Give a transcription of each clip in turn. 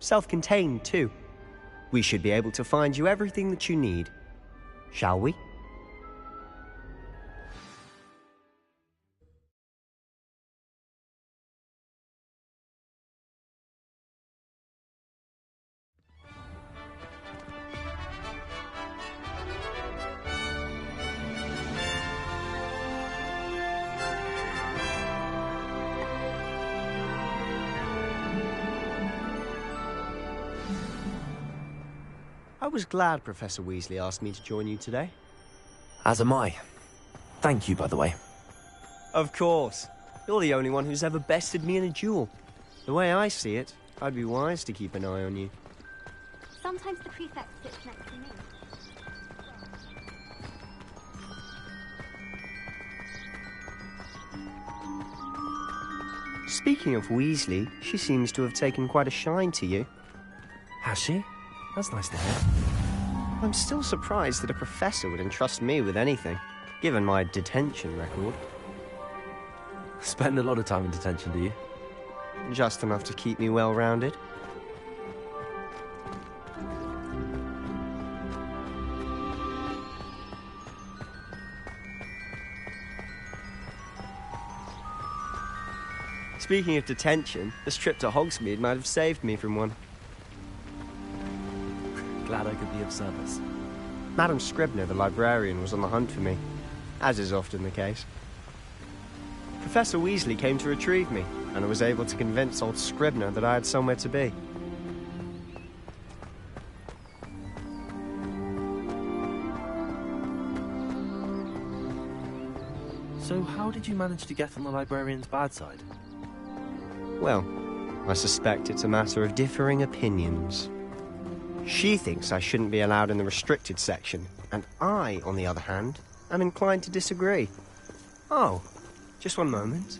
self-contained too. We should be able to find you everything that you need. Shall we? I was glad Professor Weasley asked me to join you today. As am I. Thank you, by the way. Of course. You're the only one who's ever bested me in a duel. The way I see it, I'd be wise to keep an eye on you. Sometimes the prefect sits next to me. Speaking of Weasley, she seems to have taken quite a shine to you. Has she? That's nice to hear. I'm still surprised that a professor would entrust me with anything, given my detention record. Spend a lot of time in detention, do you? Just enough to keep me well-rounded. Speaking of detention, this trip to Hogsmeade might have saved me from one. Glad I could be of service. Madam Scribner, the librarian, was on the hunt for me, as is often the case. Professor Weasley came to retrieve me, and I was able to convince old Scribner that I had somewhere to be. So how did you manage to get on the librarian's bad side? Well, I suspect it's a matter of differing opinions. She thinks I shouldn't be allowed in the restricted section, and I, on the other hand, am inclined to disagree. Oh, just one moment.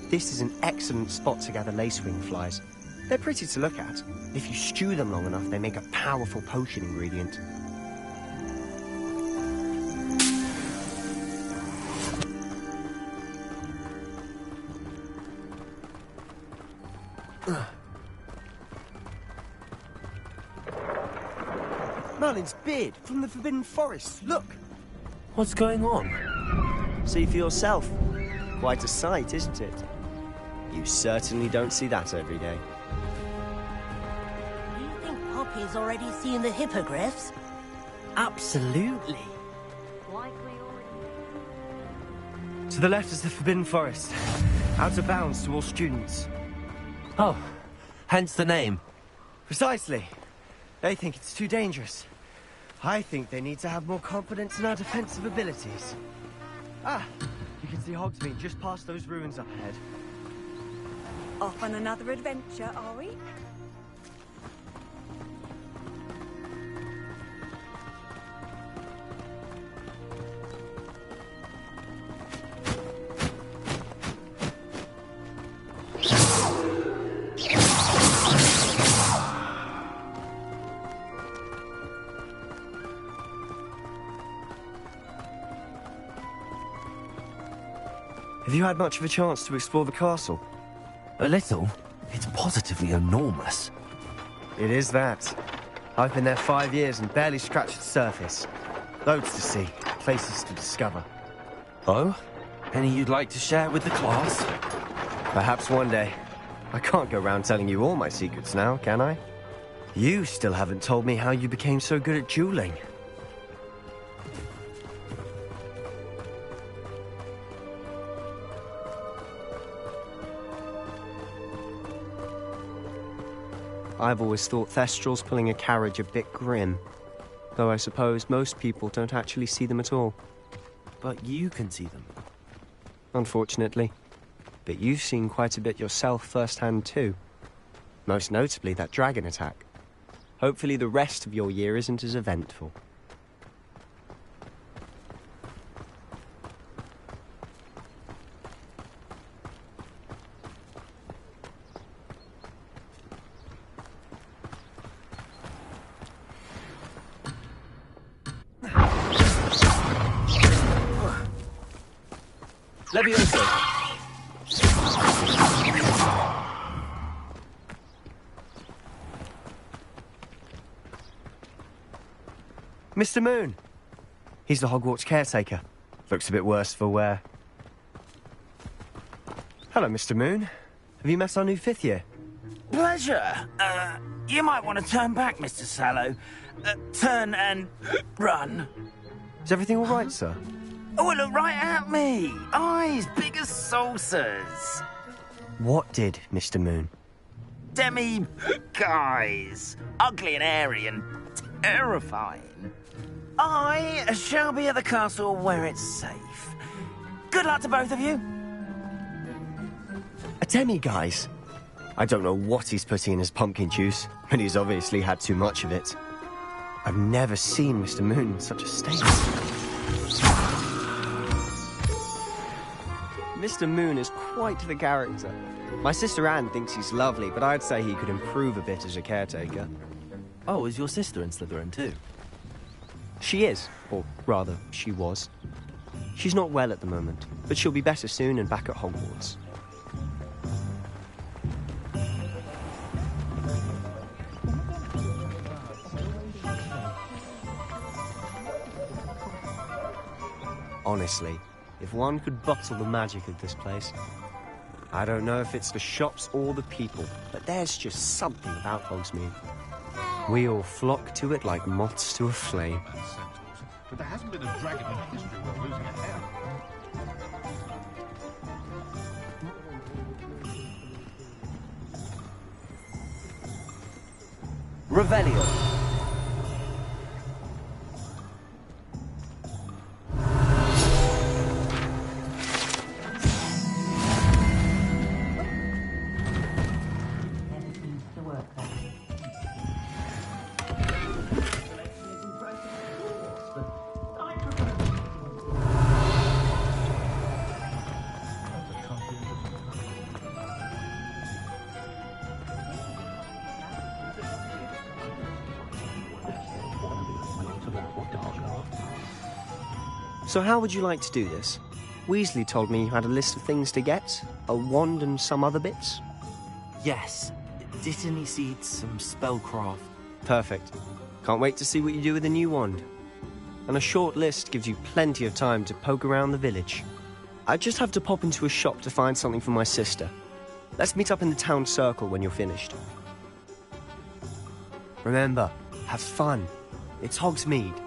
This is an excellent spot to gather lacewing flies. They're pretty to look at. If you stew them long enough, they make a powerful potion ingredient. Merlin's beard from the Forbidden Forest. Look! What's going on? See for yourself. Quite a sight, isn't it? You certainly don't see that every day. Do you think Poppy's already seen the hippogriffs? Absolutely. To the left is the Forbidden Forest. Out of bounds to all students. Oh, hence the name. Precisely. They think it's too dangerous. I think they need to have more confidence in our defensive abilities. Ah, you can see Hogsmeade just past those ruins up ahead. Off on another adventure, are we? Have you had much of a chance to explore the castle? A little. It's positively enormous. It is that. I've been there 5 years and barely scratched the surface. Loads to see, places to discover. Oh? Any you'd like to share with the class? Perhaps one day. I can't go around telling you all my secrets now, can I? You still haven't told me how you became so good at dueling. I've always thought Thestrals pulling a carriage a bit grim, though I suppose most people don't actually see them at all. But you can see them. Unfortunately. But you've seen quite a bit yourself firsthand too. Most notably that dragon attack. Hopefully the rest of your year isn't as eventful. Levioso! Mr. Moon. He's the Hogwarts caretaker. Looks a bit worse for wear. Hello, Mr. Moon. Have you met our new fifth year? Pleasure. You might want to turn back, Mr. Sallow. Turn and run. Is everything all right, sir? Oh, look right at me. Eyes big as saucers. What did, Mr. Moon? Guys. Ugly and airy and terrifying. I shall be at the castle where it's safe. Good luck to both of you. A demi-guise? I don't know what he's putting in his pumpkin juice, but he's obviously had too much of it. I've never seen Mr. Moon in such a state. Mr. Moon is quite the character. My sister Anne thinks he's lovely, but I'd say he could improve a bit as a caretaker. Oh, is your sister in Slytherin too? She is, or rather, she was. She's not well at the moment, but she'll be better soon and back at Hogwarts. Honestly, if one could bottle the magic of this place. I don't know if it's the shops or the people, but there's just something about Hogsmeade. We all flock to it like moths to a flame. But there hasn't been a dragon in history worth losing a hair. Revelio. So how would you like to do this? Weasley told me you had a list of things to get. A wand and some other bits. Yes. Dittany seeds, some spellcraft. Perfect. Can't wait to see what you do with the new wand. And a short list gives you plenty of time to poke around the village. I just have to pop into a shop to find something for my sister. Let's meet up in the town circle when you're finished. Remember, have fun. It's Hogsmeade.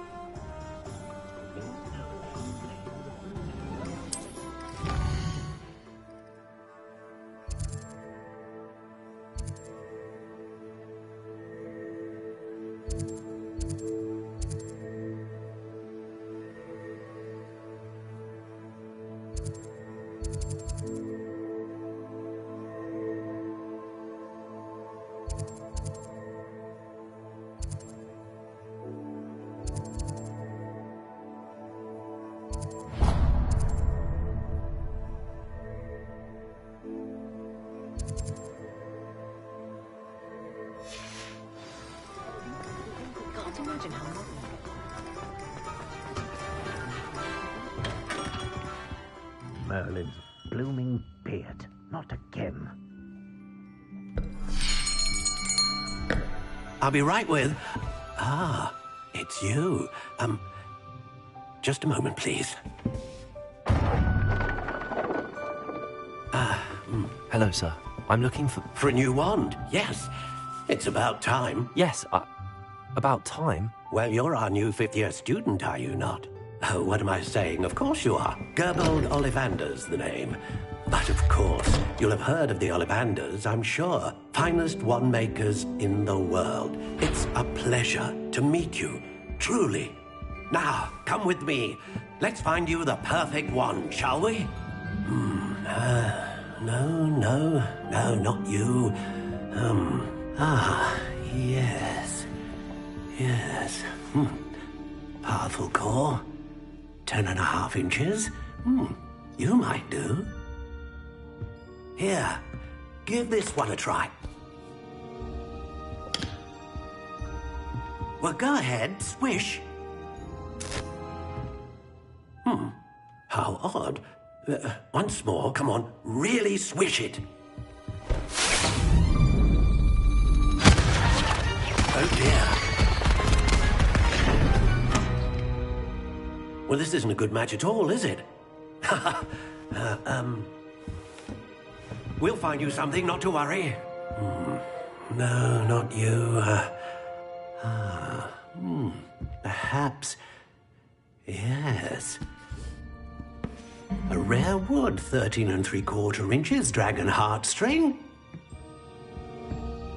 Imagine how lovely. Merlin's blooming beard. Not again. I'll be right with... Ah, it's you. Just a moment, please. Hello, sir. I'm looking for... For a new wand, yes. It's about time. Yes, about time? Well, you're our new fifth-year student, are you not? Oh, what am I saying? Of course you are. Gerbold Ollivander's the name. But of course, you'll have heard of the Ollivanders, I'm sure. Finest wand makers in the world. It's a pleasure to meet you, truly. Now, come with me. Let's find you the perfect wand, shall we? No, not you. Yes. Powerful core. 10.5 inches. You might do. Here, give this one a try. Well, go ahead, swish. How odd. Once more, come on, really swish it. Oh dear. Well, this isn't a good match at all, is it? We'll find you something, not to worry. No, not you. Perhaps... Yes. A rare wood, 13 3/4 inches, dragon heartstring.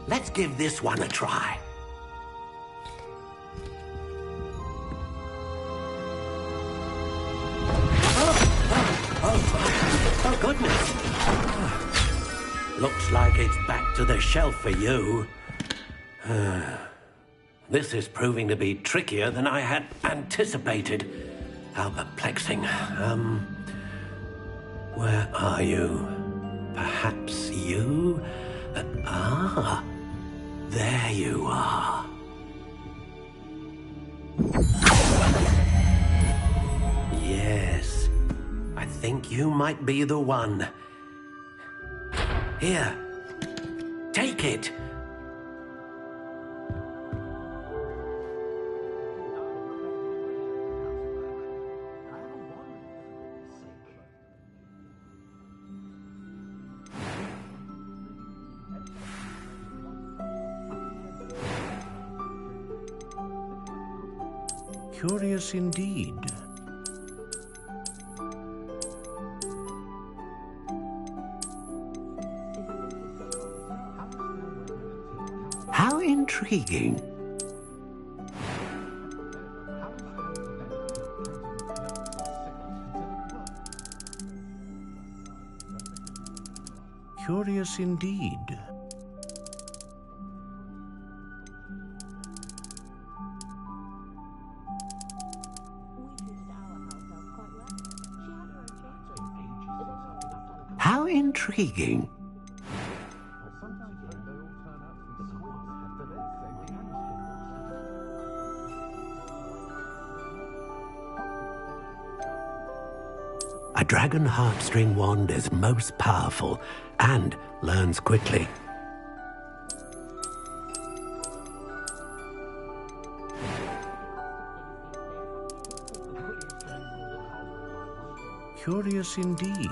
Let's give this one a try. Oh, goodness. Looks like it's back to the shelf for you. This is proving to be trickier than I had anticipated. How perplexing. Where are you? Perhaps you? There you are. Yes, I think you might be the one. Here, take it. Curious indeed. How intriguing. Curious indeed. How intriguing. A dragon heartstring wand is most powerful and learns quickly. Curious indeed.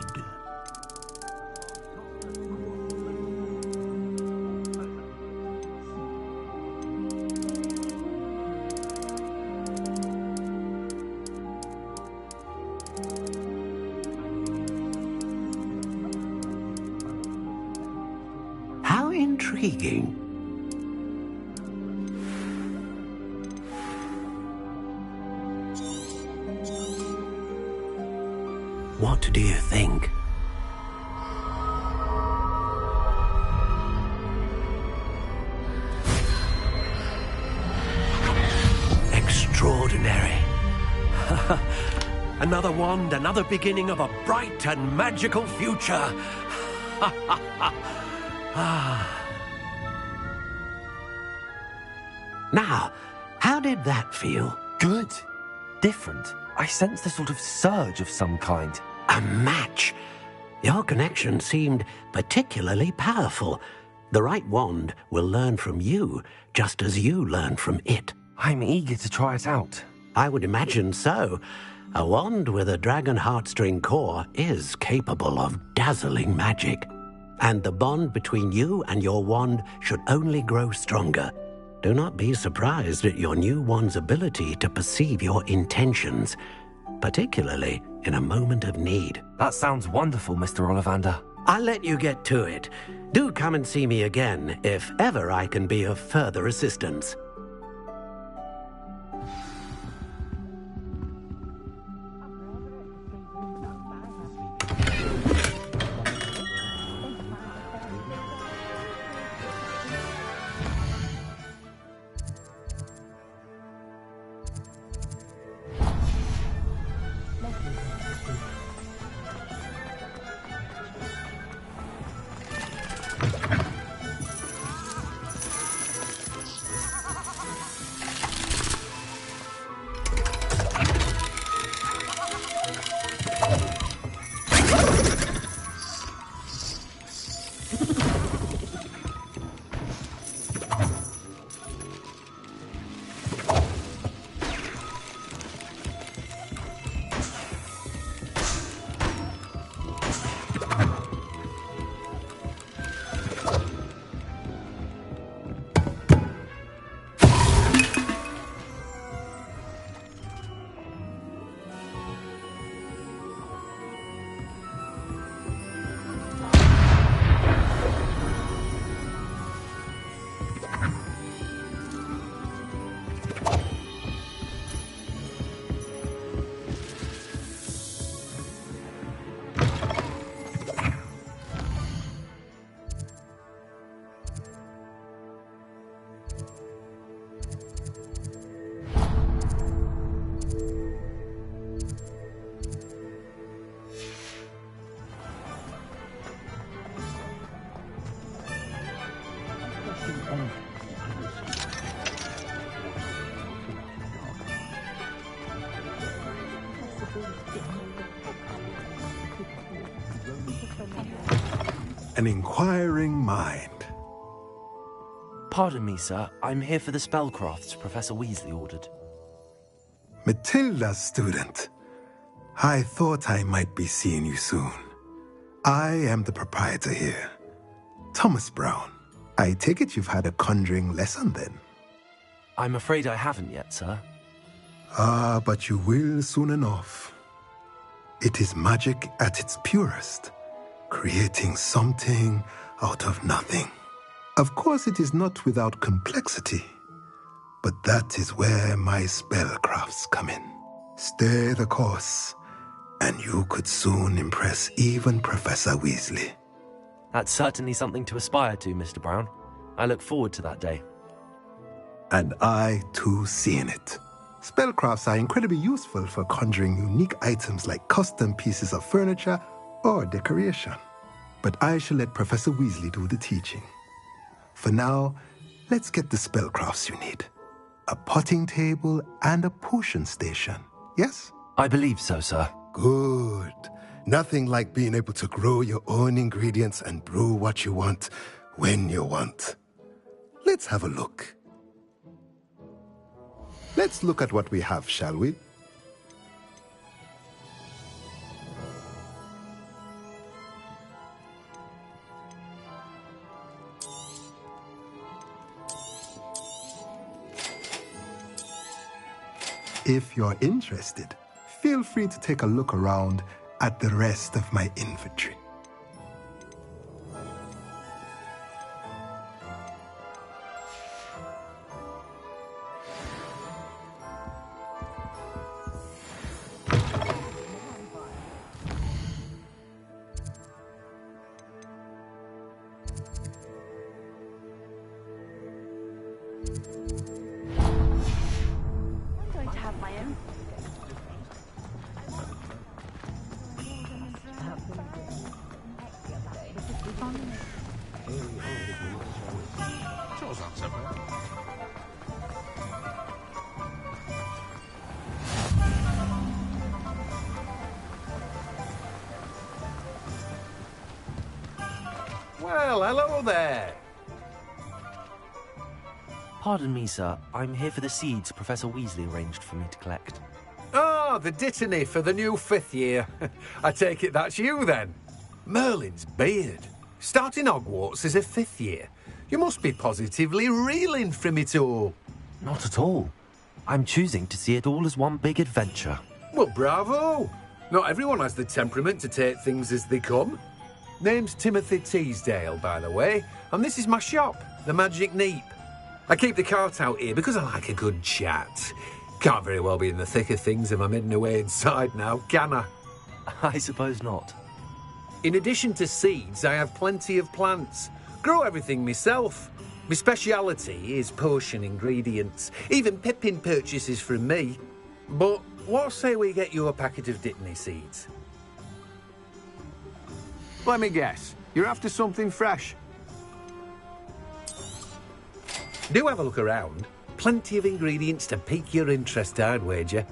How intriguing. What do you think? Extraordinary. Another wand, another beginning of a bright and magical future. Now, how did that feel? Good. Different. I sensed a sort of surge of some kind. A match. Your connection seemed particularly powerful. The right wand will learn from you, just as you learn from it. I'm eager to try it out. I would imagine so. A wand with a dragon heartstring core is capable of dazzling magic. And the bond between you and your wand should only grow stronger. Do not be surprised at your new wand's ability to perceive your intentions, particularly in a moment of need. That sounds wonderful, Mr. Ollivander. I'll let you get to it. Do come and see me again if ever I can be of further assistance. an inquiring mind. Pardon me, sir. I'm here for the spellcrafts Professor Weasley ordered. Matilda's student. I thought I might be seeing you soon. I am the proprietor here, Thomas Brown. I take it you've had a conjuring lesson then? I'm afraid I haven't yet, sir. Ah, but you will soon enough. It is magic at its purest, creating something out of nothing. Of course, it is not without complexity, but that is where my spellcrafts come in. Stay the course, and you could soon impress even Professor Weasley. That's certainly something to aspire to, Mr. Brown. I look forward to that day. And I, too, seeing it. Spellcrafts are incredibly useful for conjuring unique items like custom pieces of furniture or decoration. But I shall let Professor Weasley do the teaching. For now, let's get the spellcrafts you need. A potting table and a potion station, yes? I believe so, sir. Good. Nothing like being able to grow your own ingredients and brew what you want when you want. Let's have a look. Let's look at what we have, shall we? If you're interested, feel free to take a look around at the rest of my inventory. I'm going to have my own. Chore's not so bad. Well, hello there. Pardon me, sir. I'm here for the seeds Professor Weasley arranged for me to collect. Ah, the dittany for the new 5th year. I take it that's you, then. Merlin's beard. Starting Hogwarts as a 5th year. You must be positively reeling from it all. Not at all. I'm choosing to see it all as one big adventure. Well, bravo. Not everyone has the temperament to take things as they come. Name's Timothy Teasdale, by the way, and this is my shop, the Magic Neep. I keep the cart out here because I like a good chat. Can't very well be in the thick of things if I'm hidden away inside now, can I? I suppose not. In addition to seeds, I have plenty of plants. Grow everything myself. My speciality is potion ingredients. Even Pippin purchases from me. But what say we get you a packet of Dittany seeds? Let me guess. You're after something fresh. Do have a look around. Plenty of ingredients to pique your interest, I'd wager.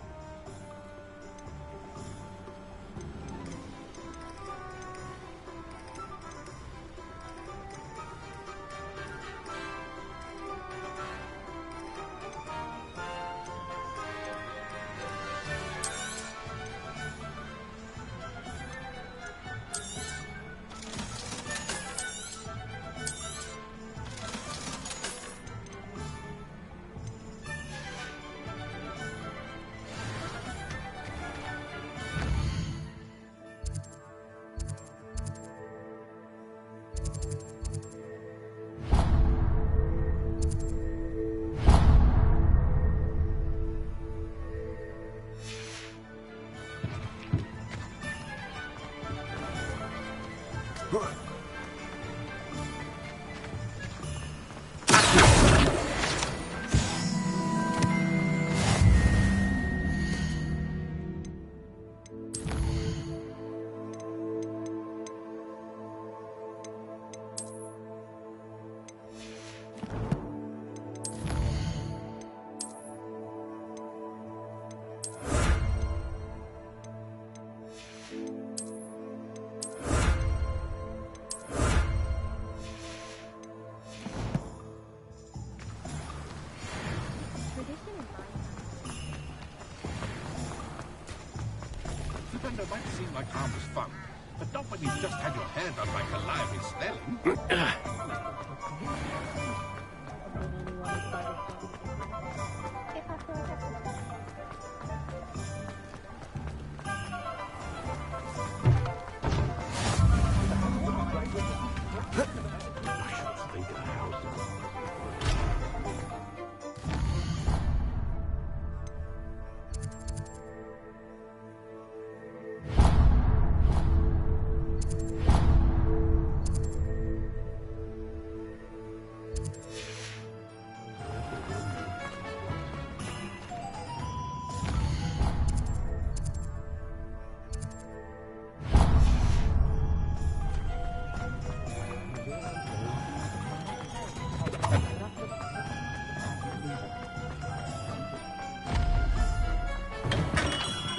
Lavender might seem like harmless fun, but not when you've just had your hair done by Calliope Snelling.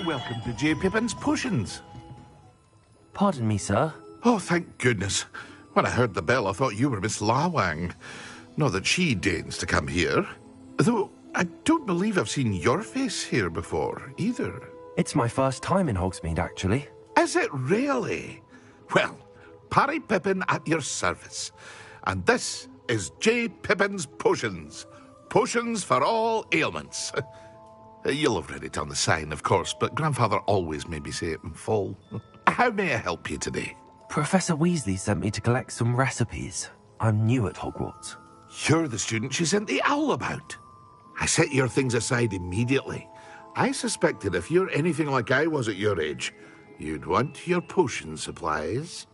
Welcome to J. Pippin's Potions. Pardon me, sir. Oh, thank goodness. When I heard the bell, I thought you were Miss Lawang. Not that she deigns to come here. Though, I don't believe I've seen your face here before, either. It's my first time in Hogsmeade, actually. Is it really? Well, Parry Pippin at your service. And this is J. Pippin's Potions. Potions for all ailments. You'll have read it on the sign, of course, but Grandfather always made me say it in full. How may I help you today? Professor Weasley sent me to collect some recipes. I'm new at Hogwarts. You're the student she sent the owl about. I set your things aside immediately. I suspected if you're anything like I was at your age, you'd want your potion supplies.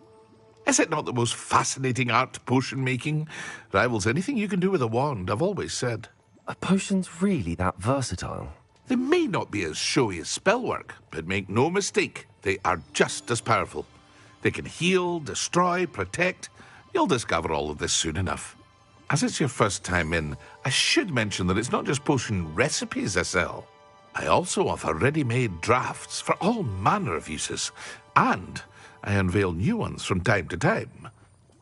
Is it not the most fascinating art, potion making? Rivals anything you can do with a wand, I've always said. Are potions really that versatile? They may not be as showy as spellwork, but make no mistake, they are just as powerful. They can heal, destroy, protect. You'll discover all of this soon enough. As it's your first time in, I should mention that it's not just potion recipes I sell. I also offer ready-made drafts for all manner of uses, and I unveil new ones from time to time.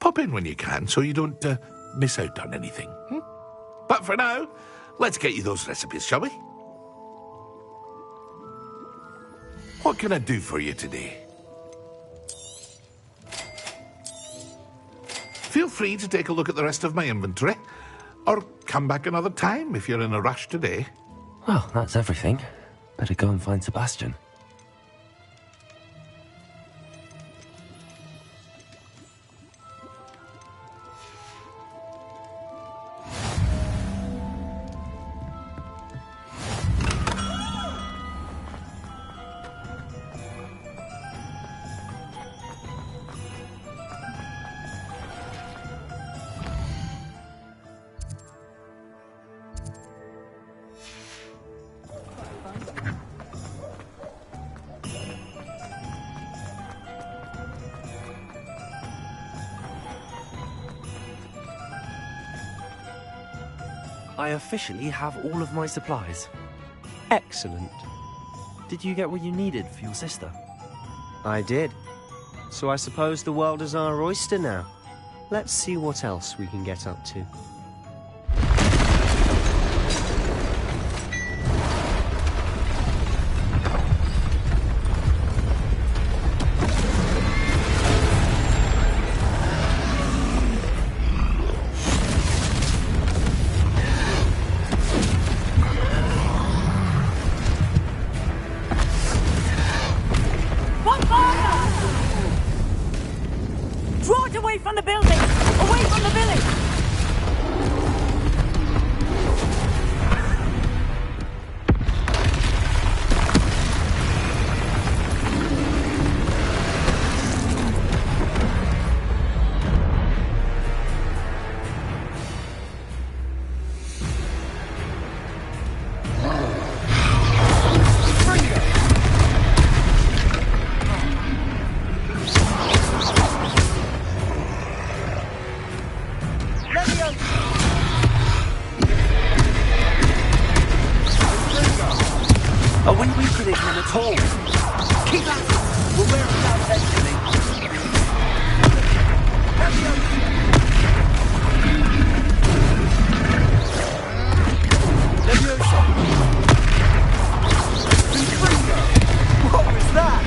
Pop in when you can so you don't miss out on anything. But for now, let's get you those recipes, shall we? What can I do for you today? Feel free to take a look at the rest of my inventory, or come back another time if you're in a rush today. Well, that's everything. Better go and find Sebastian. I officially have all of my supplies. Excellent. Did you get what you needed for your sister? I did. So I suppose the world is our oyster now. Let's see what else we can get up to. Draw it away from the building! Away from the village! Are we weakening him at all? Keep at it! We'll wear him out eventually. Leviosa! What was that?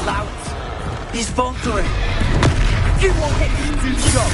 laut. He's faltering. Few more hits to stop.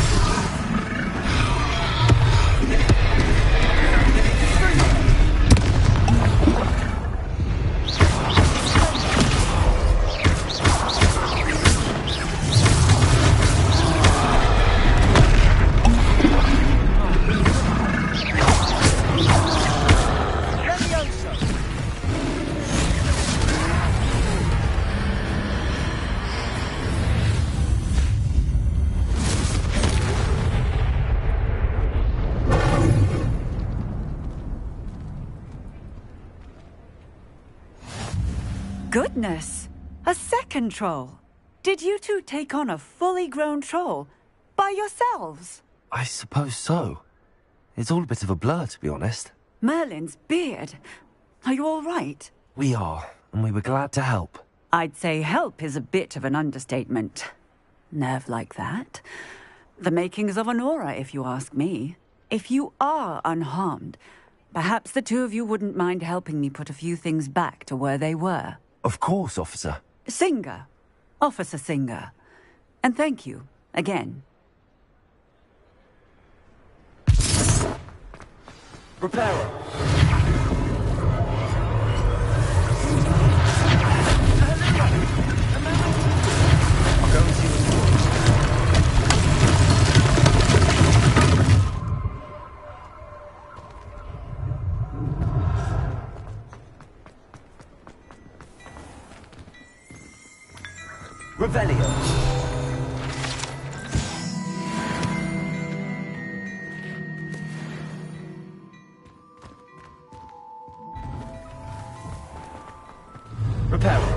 Goodness! A second troll! Did you two take on a fully grown troll? By yourselves? I suppose so. It's all a bit of a blur, to be honest. Merlin's beard. Are you all right? We are, and we were glad to help. I'd say help is a bit of an understatement. Nerve like that. The makings of an aura, if you ask me. If you are unharmed, perhaps the two of you wouldn't mind helping me put a few things back to where they were. Of course, officer. Singer. Officer Singer. And thank you, again. Repairer. I'll go and see what's going on. Revelio. Repairer.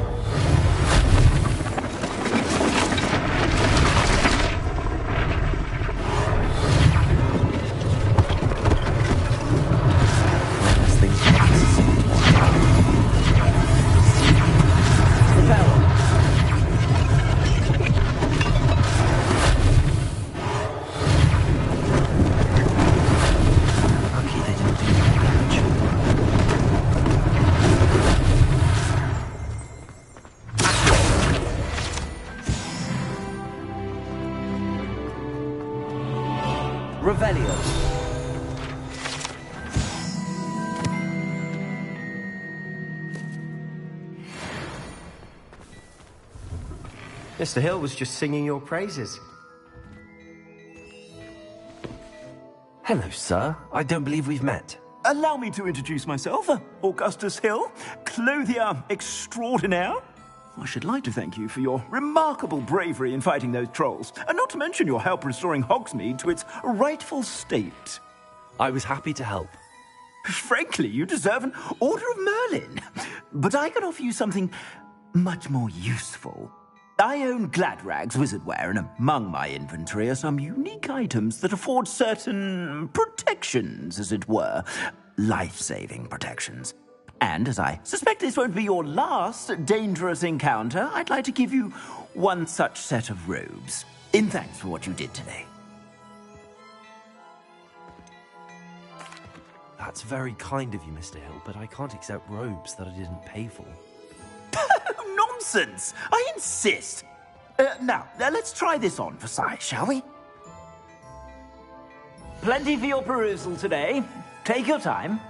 This thing's lucky they didn't do more damage. Revelio. Mr. Hill was just singing your praises. Hello, sir. I don't believe we've met. Allow me to introduce myself, Augustus Hill, clothier extraordinaire. I should like to thank you for your remarkable bravery in fighting those trolls, and not to mention your help restoring Hogsmeade to its rightful state. I was happy to help. Frankly, you deserve an Order of Merlin. But I can offer you something much more useful. I own Gladrag's wizardware, and among my inventory are some unique items that afford certain protections, as it were. Life-saving protections. And as I suspect this won't be your last dangerous encounter, I'd like to give you one such set of robes, in thanks for what you did today. That's very kind of you, Mr. Hill, but I can't accept robes that I didn't pay for. Nonsense! I insist! Now, let's try this on for size, shall we? Plenty for your perusal today. Take your time.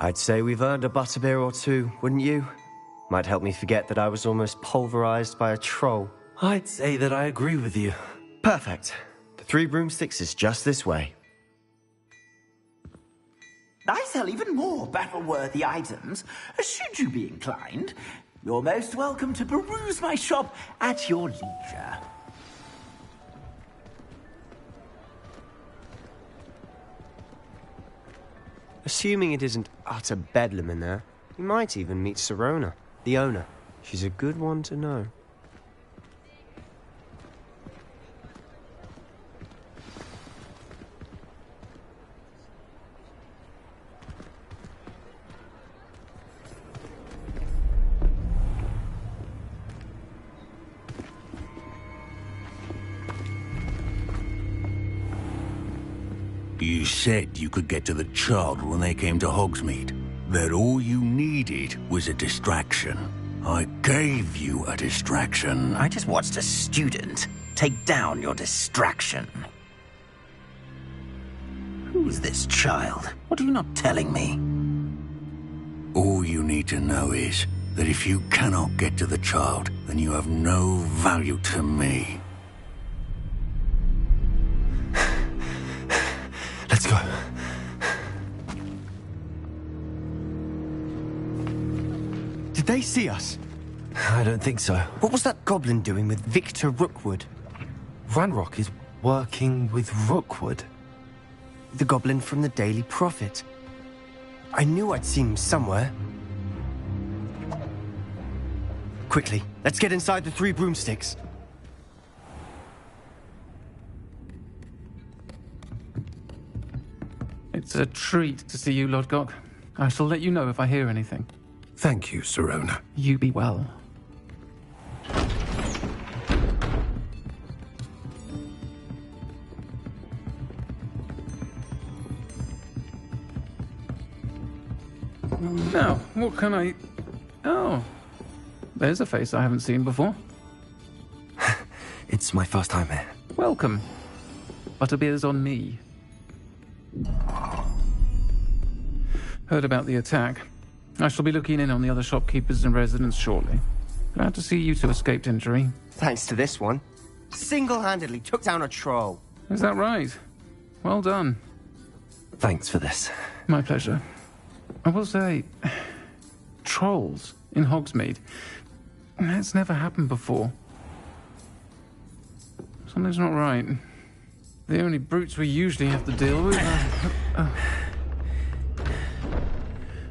I'd say we've earned a butterbeer or two, wouldn't you? Might help me forget that I was almost pulverized by a troll. I'd say that I agree with you. Perfect. The Three Broomsticks is just this way. I sell even more battle-worthy items, should you be inclined. You're most welcome to peruse my shop at your leisure. Assuming it isn't utter bedlam in there, you might even meet Sirona, the owner. She's a good one to know. You said you could get to the child when they came to Hogsmeade. That all you needed was a distraction. I gave you a distraction. I just watched a student take down your distraction. Who's this child? What are you not telling me? All you need to know is that if you cannot get to the child, then you have no value to me. Let's go. Did they see us? I don't think so. What was that goblin doing with Victor Rookwood? Ranrock is working with Rookwood. The goblin from the Daily Prophet. I knew I'd seen him somewhere. Quickly, let's get inside the Three Broomsticks. It's a treat to see you, Lodgok. I shall let you know if I hear anything. Thank you, Sirona. You be well. Now, what can I... Oh, there's a face I haven't seen before. It's my first time here. Welcome. Butterbeer's on me. Heard about the attack. I shall be looking in on the other shopkeepers and residents shortly. Glad to see you two escaped injury. Thanks to this one. Single-handedly took down a troll. Is that right? Well done. Thanks for this. My pleasure. I will say, trolls in Hogsmeade. That's never happened before. Something's not right. The only brutes we usually have to deal with are...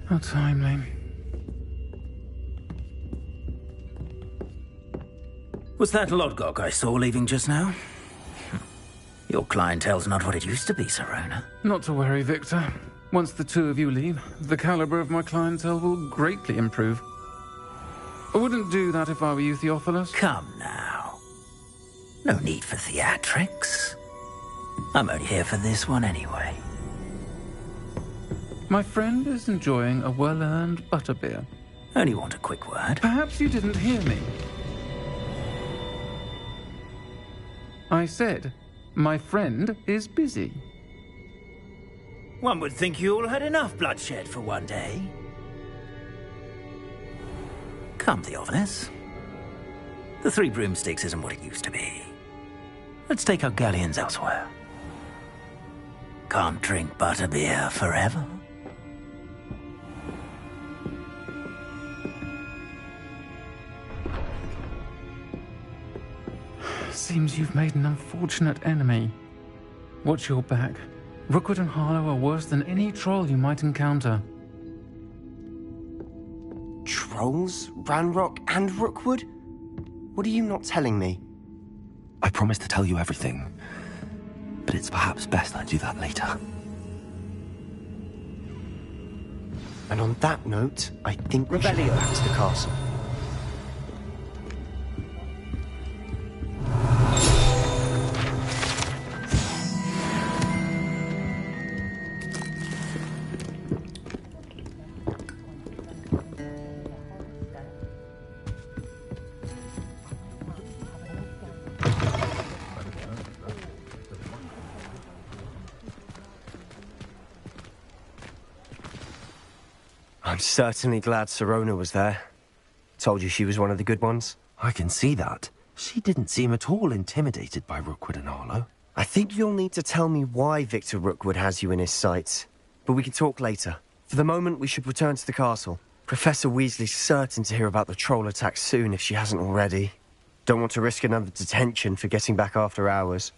How timely. Was that Lodgok I saw leaving just now? Your clientele's not what it used to be, Sirona. Not to worry, Victor. Once the two of you leave, the caliber of my clientele will greatly improve. I wouldn't do that if I were you, Theophilus. Come now. No need for theatrics. I'm only here for this one anyway. My friend is enjoying a well-earned butterbeer. Only want a quick word. Perhaps you didn't hear me. I said, my friend is busy. One would think you all had enough bloodshed for one day. Come, Theophilus. The Three Broomsticks isn't what it used to be. Let's take our galleons elsewhere. Can't drink butterbeer forever. Seems you've made an unfortunate enemy. Watch your back. Rookwood and Harlow are worse than any troll you might encounter. Trolls? Ranrock and Rookwood? What are you not telling me? I promised to tell you everything, but it's perhaps best I do that later. And on that note, I think we should Revelio. go back to the castle. I'm certainly glad Sirona was there. Told you she was one of the good ones. I can see that. She didn't seem at all intimidated by Rookwood and Arlo. I think you'll need to tell me why Victor Rookwood has you in his sights. But we can talk later. For the moment, we should return to the castle. Professor Weasley's certain to hear about the troll attack soon if she hasn't already. Don't want to risk another detention for getting back after hours.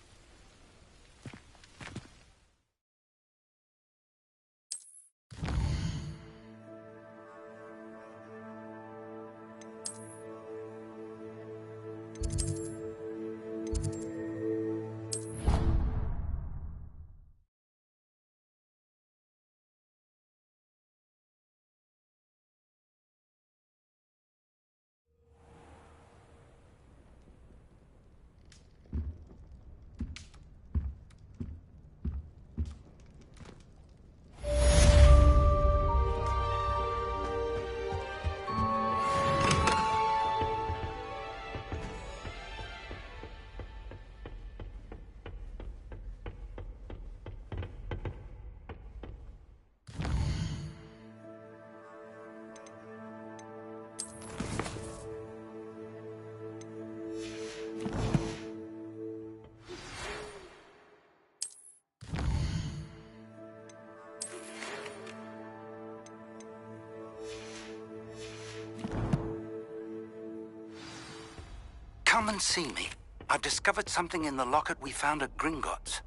Come and see me. I've discovered something in the locket we found at Gringotts.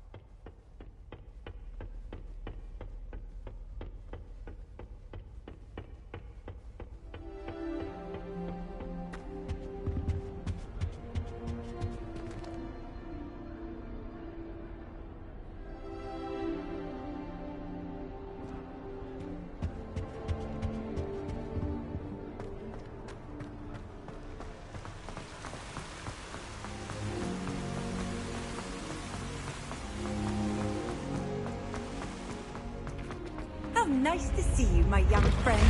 How nice to see you, my young friend.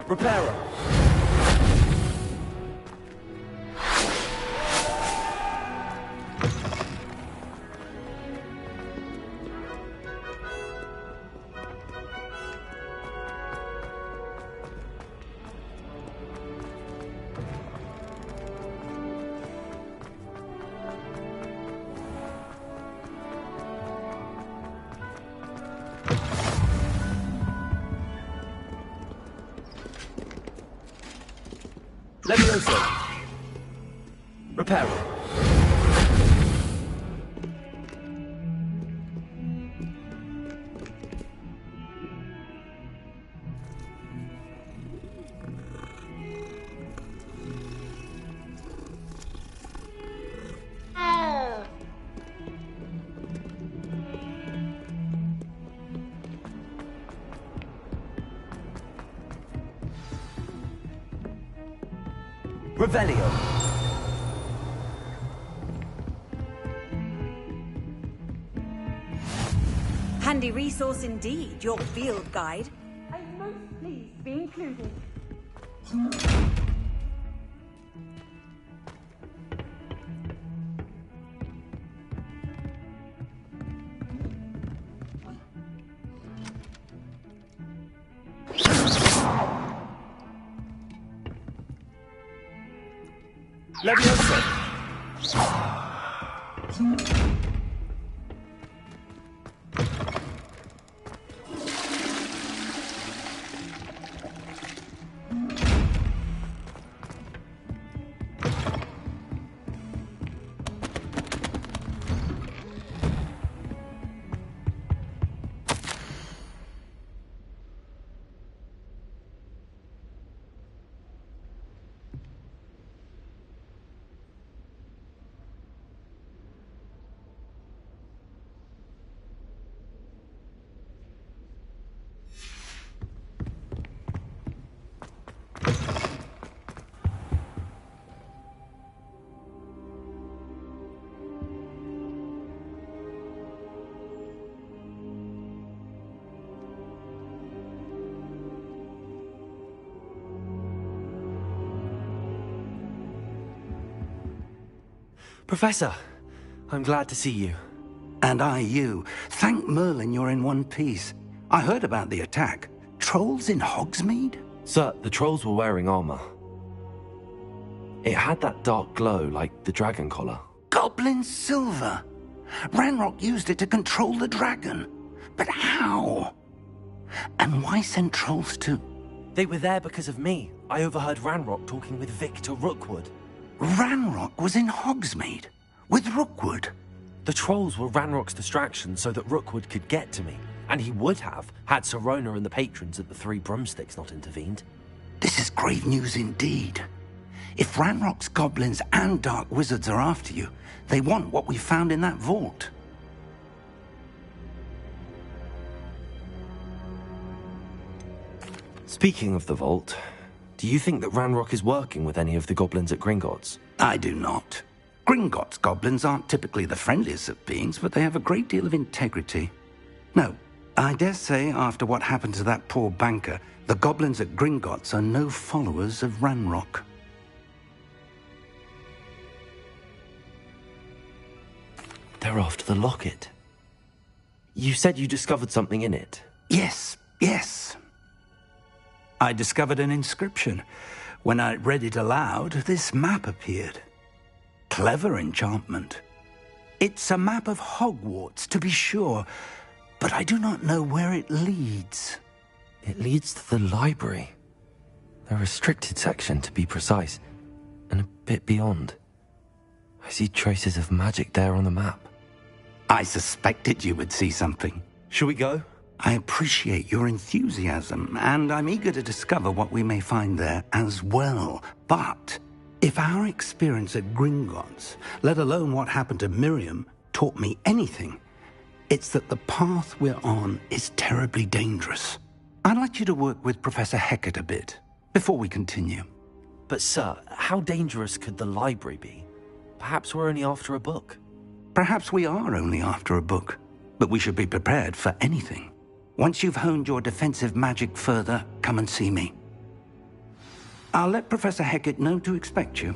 Repairer! Levioso! Repairer! Revelio. Handy resource indeed, your field guide. I'm most pleased to be included. Levioso! Professor, I'm glad to see you. And I you. Thank Merlin you're in one piece. I heard about the attack. Trolls in Hogsmeade? Sir, the trolls were wearing armor. It had that dark glow like the dragon collar. Goblin silver. Ranrock used it to control the dragon. But how? And why send trolls too? They were there because of me. I overheard Ranrock talking with Victor Rookwood. Ranrock was in Hogsmeade? With Rookwood? The trolls were Ranrock's distraction so that Rookwood could get to me. And he would have, had Sirona and the patrons at the Three Broomsticks not intervened. This is grave news indeed. If Ranrock's goblins and dark wizards are after you, they want what we found in that vault. Speaking of the vault, do you think that Ranrock is working with any of the goblins at Gringotts? I do not. Gringotts goblins aren't typically the friendliest of beings, but they have a great deal of integrity. No, I dare say after what happened to that poor banker, the goblins at Gringotts are no followers of Ranrock. They're after the locket. You said you discovered something in it. Yes. I discovered an inscription. When I read it aloud, this map appeared. Clever enchantment. It's a map of Hogwarts, to be sure, but I do not know where it leads. It leads to the library. The restricted section, to be precise, and a bit beyond. I see traces of magic there on the map. I suspected you would see something. Shall we go? I appreciate your enthusiasm, and I'm eager to discover what we may find there as well. But if our experience at Gringotts, let alone what happened to Miriam, taught me anything, it's that the path we're on is terribly dangerous. I'd like you to work with Professor Hecat a bit before we continue. But sir, how dangerous could the library be? Perhaps we're only after a book. Perhaps we are only after a book, but we should be prepared for anything. Once you've honed your defensive magic further, come and see me. I'll let Professor Hecat know to expect you.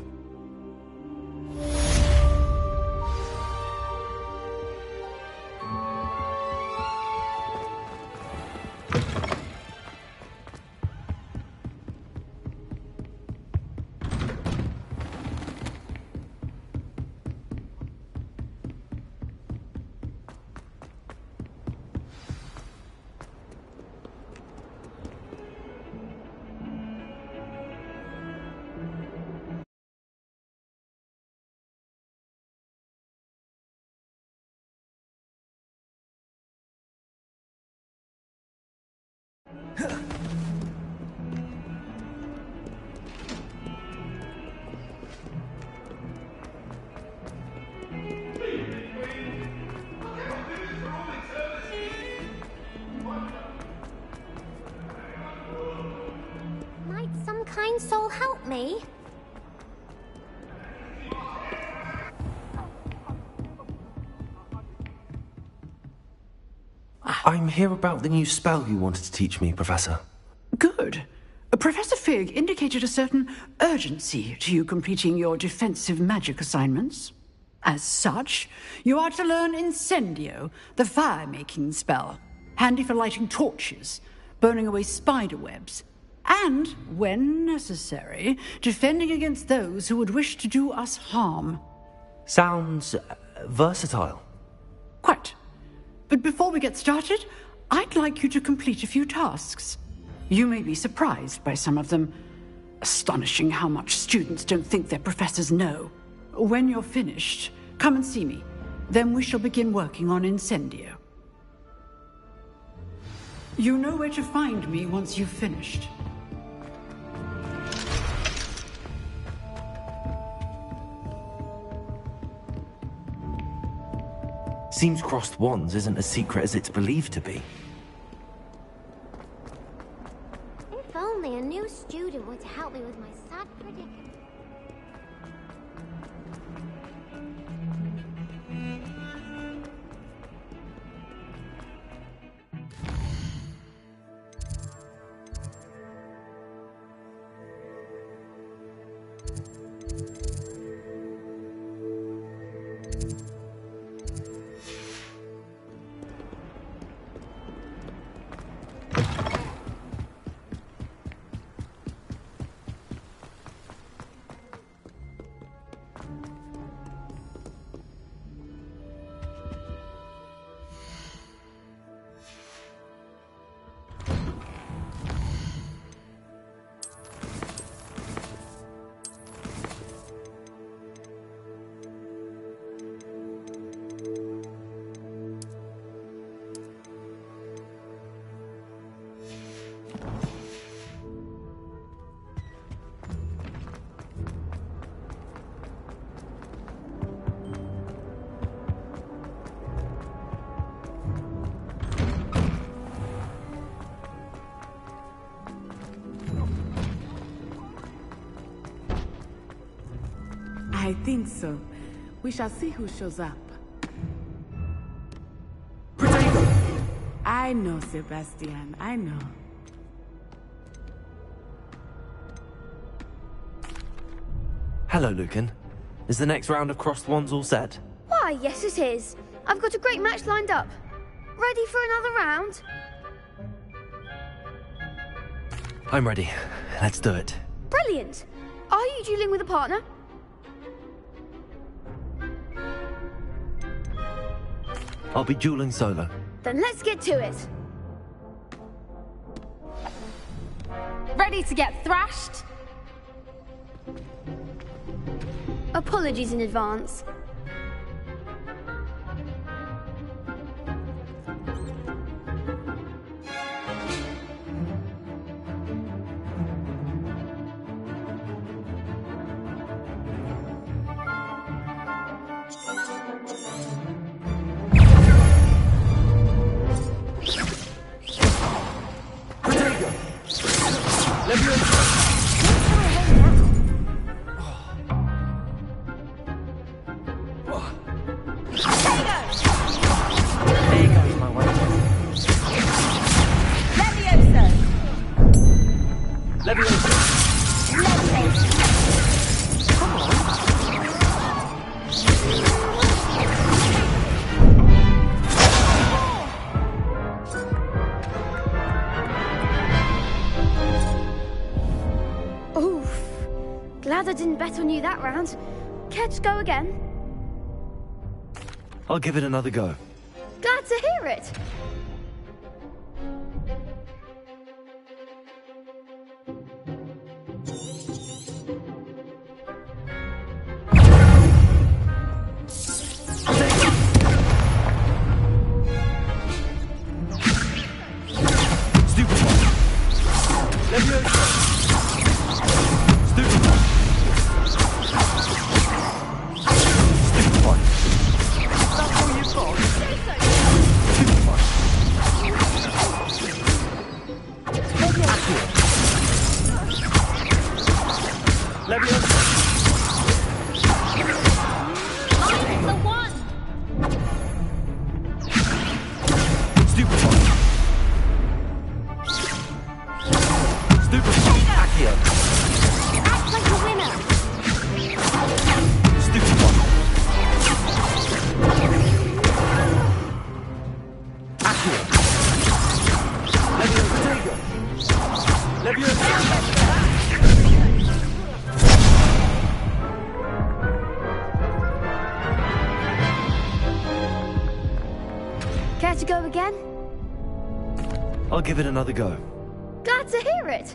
Might some kind soul help me? I'm here about the new spell you wanted to teach me, Professor. Good. Professor Fig indicated a certain urgency to you completing your defensive magic assignments. As such, you are to learn Incendio, the fire-making spell, handy for lighting torches, burning away spider webs, and, when necessary, defending against those who would wish to do us harm. Sounds versatile. Quite. But before we get started, I'd like you to complete a few tasks. You may be surprised by some of them. Astonishing how much students don't think their professors know. When you're finished, come and see me. Then we shall begin working on Incendio. You know where to find me once you've finished. Seems crossed wands isn't as secret as it's believed to be. If only a new student were to help me with my sad predicament. I think so. We shall see who shows up. I know, Sebastian. I know. Hello, Lucan. Is the next round of Crossed Wands all set? Why, yes it is. I've got a great match lined up. Ready for another round? I'm ready. Let's do it. Brilliant. Are you dueling with a partner? I'll be dueling solo. Then let's get to it. Ready to get thrashed? Apologies in advance. Glad I didn't bet on you that round. Care to go again? I'll give it another go. Glad to hear it. Care to go again? I'll give it another go. Glad to hear it.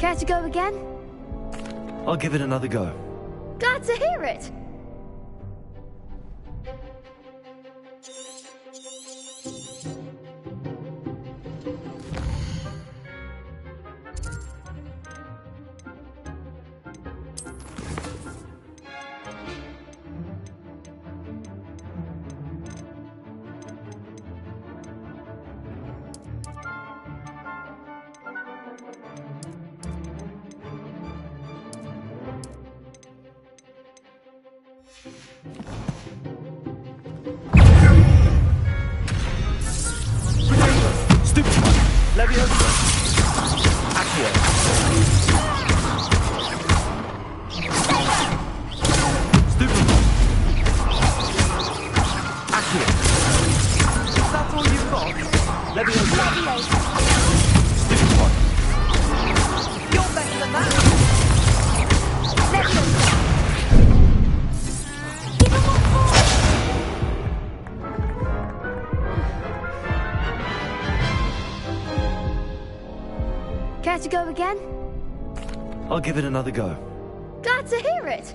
Care to go again? I'll give it another go. Glad to hear it. Leviosa! Accio! Stupefy! Accio! Is that all you've got? Leviosa! Stupefy! You're better than that! Care to go again? I'll give it another go. Glad to hear it.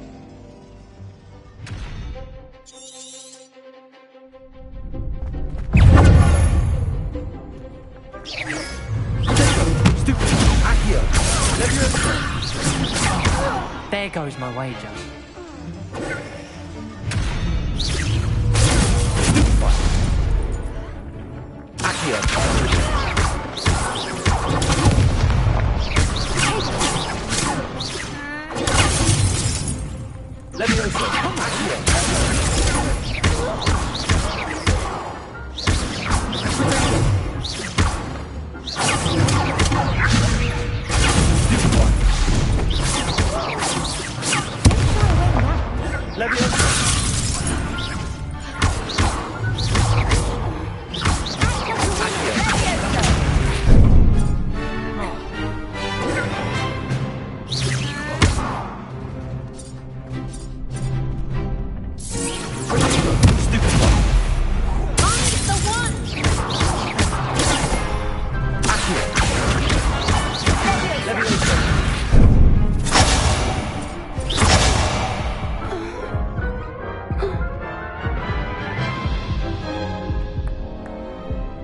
Accio! Leviosa! There goes my wager. Accio! Leviosa! Accio! Leviosa!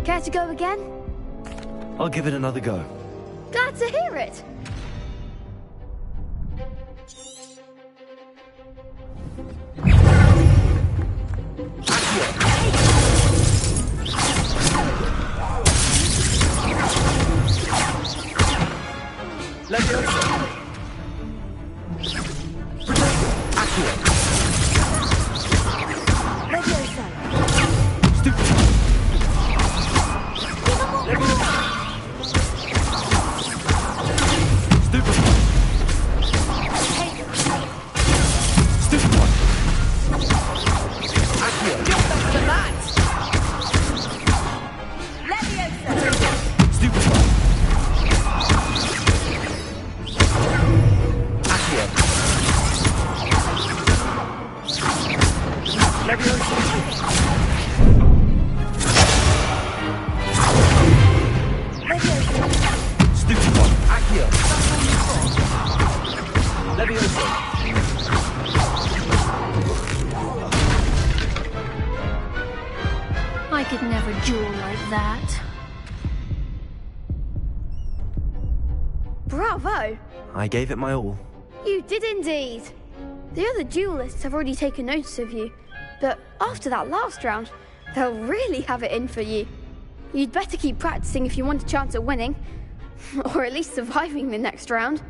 Care to go again? I'll give it another go. Glad to hear it. Leviosa! Accio! Leviosa! Stupefy! Leviosa! Stupefy! Stupefy! Accio! You're better than that! Leviosa! Stupefy! Accio! Leviosa! Stupefy! Accio! Leviosa! I could never duel like that. Bravo! I gave it my all. You did indeed. The other duelists have already taken notice of you, but after that last round, they'll really have it in for you. You'd better keep practicing if you want a chance at winning, or at least surviving the next round.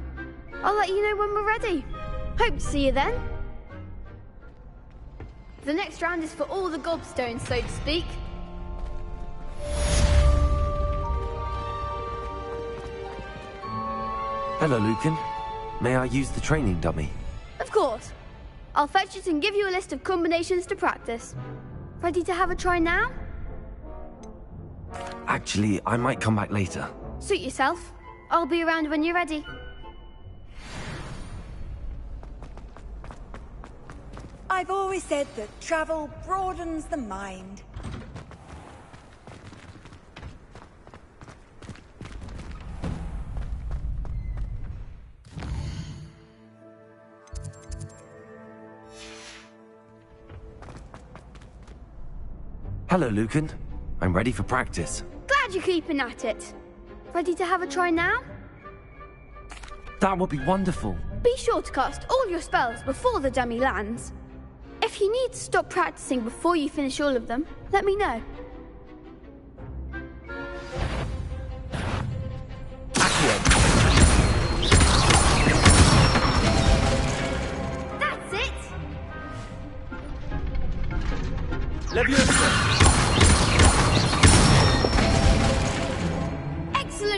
I'll let you know when we're ready. Hope to see you then. The next round is for all the gobstones, so to speak. Hello, Lucan. May I use the training dummy? Of course. I'll fetch it and give you a list of combinations to practice. Ready to have a try now? Actually, I might come back later. Suit yourself. I'll be around when you're ready. I've always said that travel broadens the mind. Hello, Lucan. I'm ready for practice. Glad you're keeping at it. Ready to have a try now? That would be wonderful. Be sure to cast all your spells before the dummy lands. If you need to stop practicing before you finish all of them, let me know. That's it! Leviosa! Excellent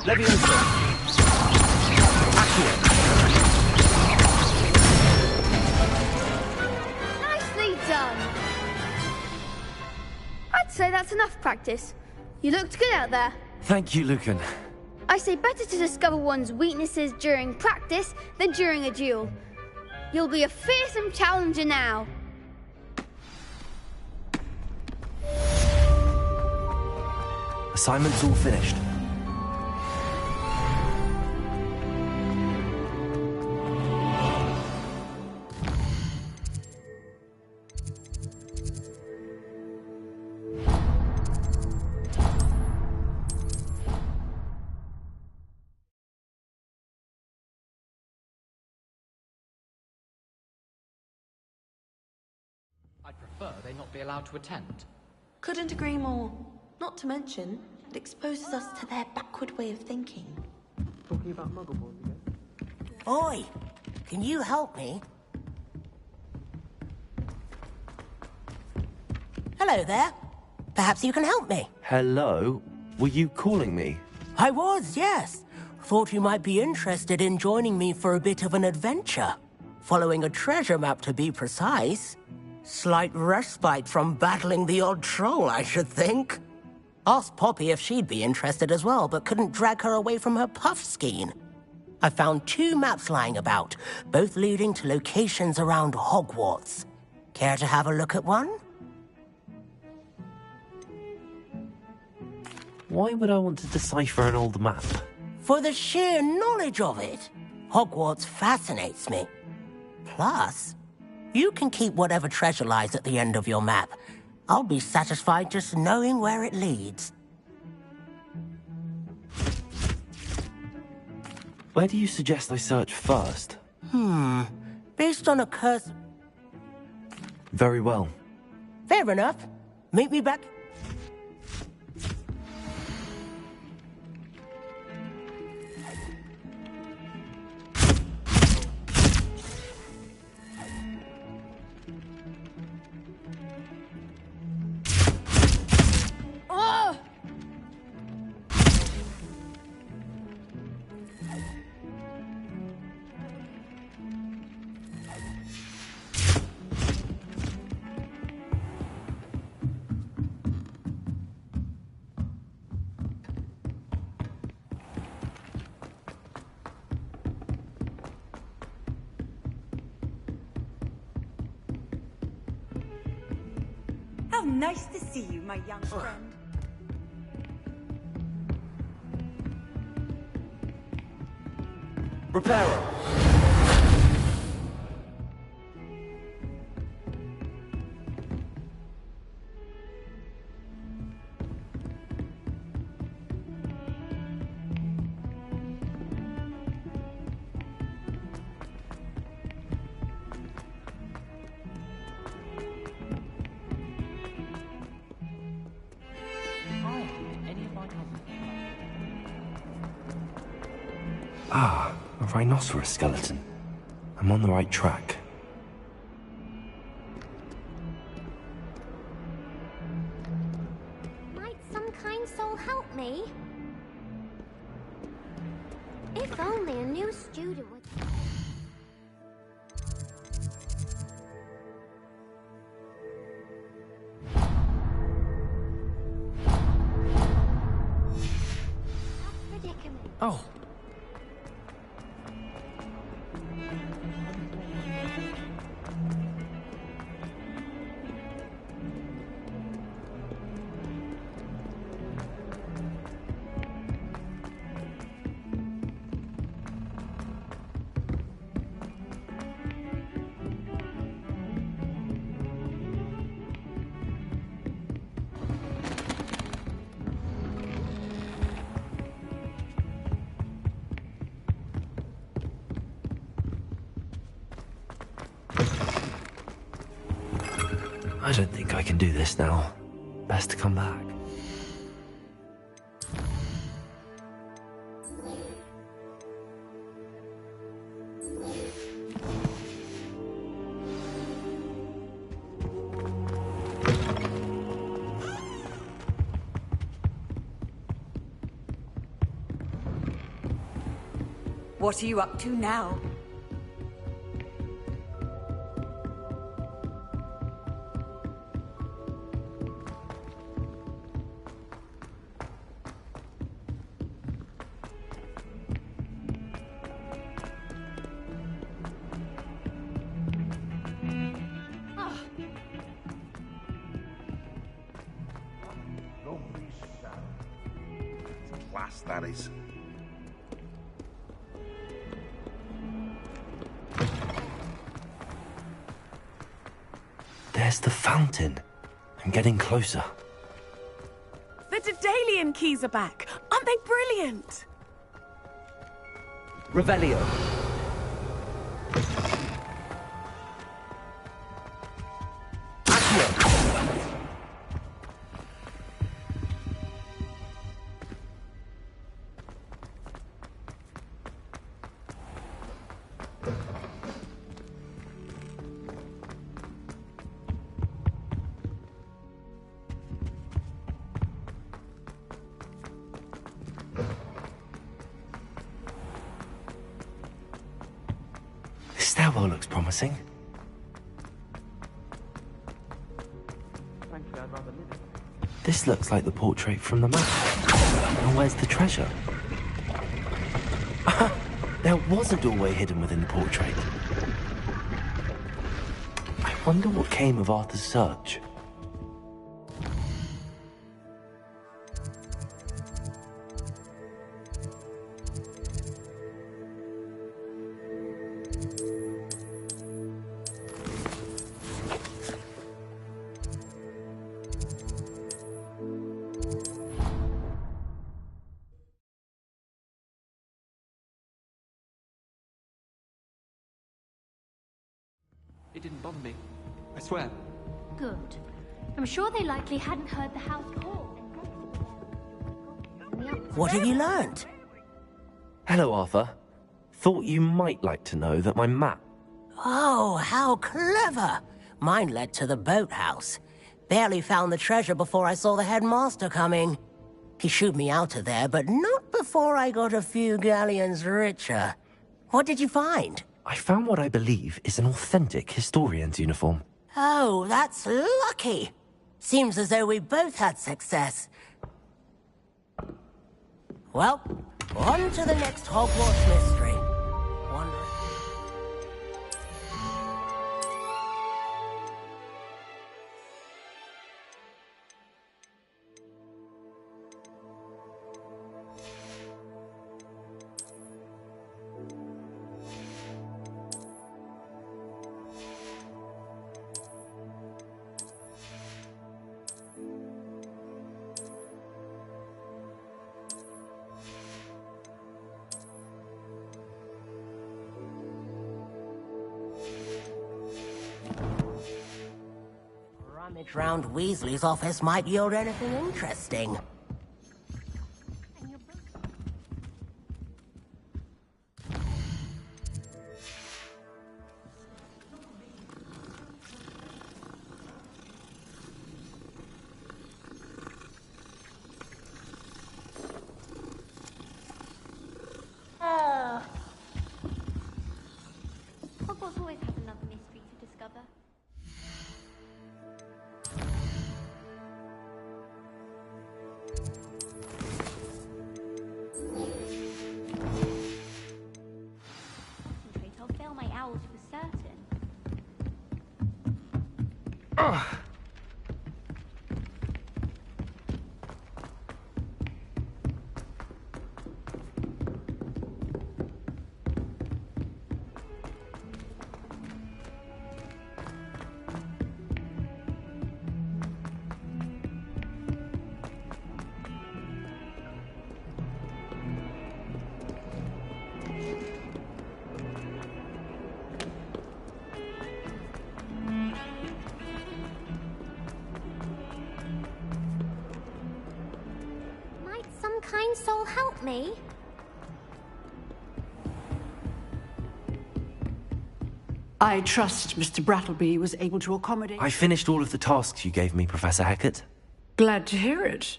Leviosa! Accio! Nicely done! I'd say that's enough practice. You looked good out there. Thank you, Lucan. I say better to discover one's weaknesses during practice than during a duel. You'll be a fearsome challenger now. Assignment's all finished. I'd prefer they not be allowed to attend. Couldn't agree more. Not to mention, it exposes us to their backward way of thinking. Talking about Muggleborns again? Oi! Can you help me? Hello there. Perhaps you can help me. Hello? Were you calling me? I was, yes. Thought you might be interested in joining me for a bit of an adventure. Following a treasure map, to be precise. Slight respite from battling the odd troll, I should think. Asked Poppy if she'd be interested as well, but couldn't drag her away from her puff skein. I found 2 maps lying about, both leading to locations around Hogwarts. Care to have a look at one? Why would I want to decipher an old map? For the sheer knowledge of it. Hogwarts fascinates me. Plus, you can keep whatever treasure lies at the end of your map. I'll be satisfied just knowing where it leads. Where do you suggest I search first? Based on a curse... Very well. Fair enough. Meet me back... Oh! How nice to see you, my young friend. Reparo! Ah, a rhinoceros skeleton. I'm on the right track. Might some kind soul help me? If only a new student would... Predicament. Oh. I don't think I can do this now. Best to come back. What are you up to now? Class, that is. There's the fountain. I'm getting closer. The Daedalian keys are back. Aren't they brilliant? Revelio. This stairwell looks promising. Frankly, I'd rather live it. This looks like the portrait from the map. And where's the treasure? There was a doorway hidden within the portrait. I wonder what came of Arthur's search. It didn't bother me. I swear. Good. I'm sure they likely hadn't heard the house call. What have you learned? Hello, Arthur. Thought you might like to know that my map... Oh, how clever! Mine led to the boathouse. Barely found the treasure before I saw the headmaster coming. He shooed me out of there, but not before I got a few galleons richer. What did you find? I found what I believe is an authentic historian's uniform. Oh, that's lucky. Seems as though we both had success. Well, on to the next Hogwarts mystery. Rummage round Weasley's office might yield anything interesting. Hogwarts always has another mystery to discover. Concentrate, I'll fail my owls for certain. Might some kind soul help me? I trust Mr. Brattleby was able to accommodate... I finished all of the tasks you gave me, Professor Hackett. Glad to hear it.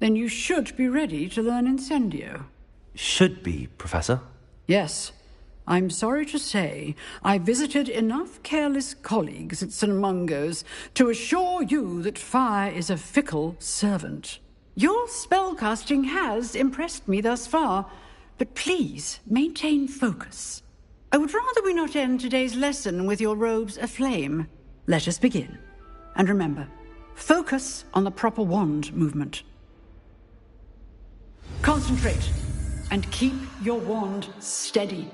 Then you should be ready to learn Incendio. Should be, Professor. Yes, I'm sorry to say I visited enough careless colleagues at St. Mungo's to assure you that fire is a fickle servant. Your spellcasting has impressed me thus far, but please maintain focus. I would rather we not end today's lesson with your robes aflame. Let us begin. And remember, focus on the proper wand movement. Concentrate, and keep your wand steady.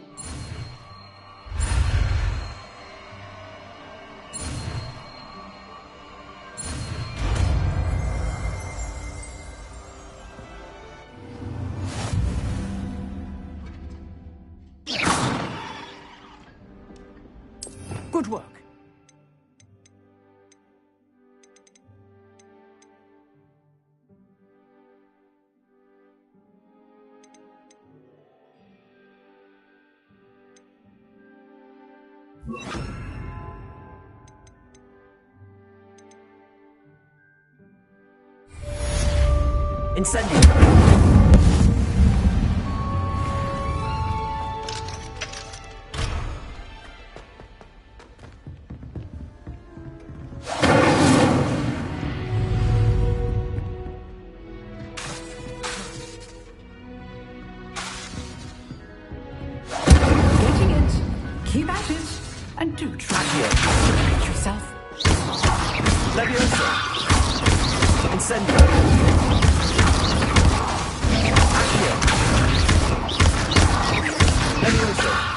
Good work. Incendio. Getting it. Keep at it. And do try to repeat yourself. Leviosa. Incendio. Accio. Leviosa.